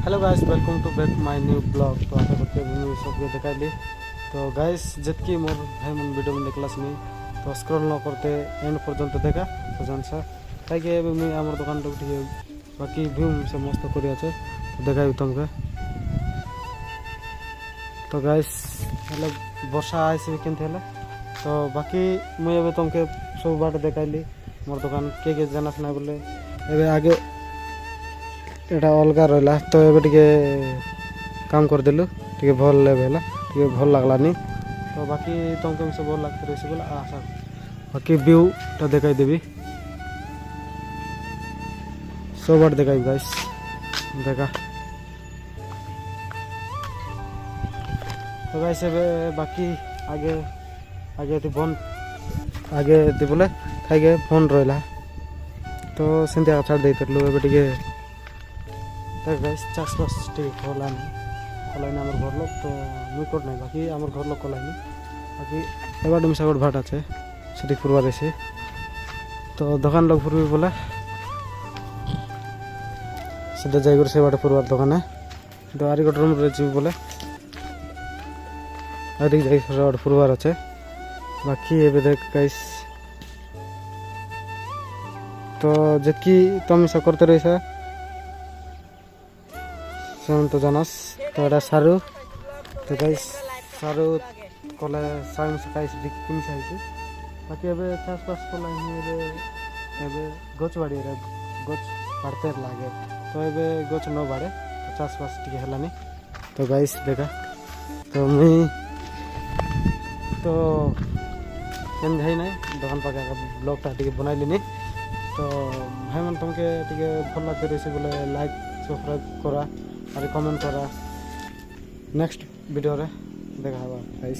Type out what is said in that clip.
Hello guys, welcome to back my new blog. तो आशा करते मुझे सबको देखाइली। तो गाइस जितकी मोर भाई मन वीडियो में देखला सुनी तो स्क्रॉल न करते एंड पर्यंत देखा तो जानसा कहीं मुझे आम दुकान टे बाकी व्यू से मस्त कर देखाबी तुमके। तो गाइस हेलो वर्षा आईसी केमती हेले तो बाकी मुझे तुमके सब बाट देखाइली मोर दुकान के जाना सुना बोले एवं आगे एटा अलग रहा तो ये टे काम करदेलु टे भल है टे भल लगलानी। तो बाकी तुमको से भल लगते रही बोला आशा बाकी व्यूटा देखाई देवी सब आड़ देखाई गाइस देखा। तो गाइस बाकी आगे आगे थी बन आगे थी बोले खाई फोन रहा तो सेमती छाड़ दे टे गाइस चाषबास टे कलानी आम घर लोग तो मुई कर ना बाकी आम घर लोग कलानी बाकी एबार मिसा गोट भाट आछे से फुरबार एसे तो दোकान लोग फुरबी बोले सीधा जाइगर से बाटे फुरबार दোकाने तो आरी गोटे रूम जी बोले आदि जाइए फुरबार अच्छे बाकी ए देख गाइस। तो जितकी तुम इसा करते रही से तो जानस तो एटा सारू तो गाइस सारू कले साइम से गाइस किन साइज बाकी एबे चाषबास कले गच बाड़ी रे गच बाड़ते लागे तो एबे गच न बाड़े तो चाषबास टिके हलानी। तो गाइस देखा तो मुई तो केन भाई ना दुकान पाके ब्लॉगटा टिके बनाई लेनी। तो भाई मन तुमके टिके भल लगते रही बोले लाइक सब्सक्राइब करा और कमेंट करा नेक्स्ट वीडियो रे देखा गाइस।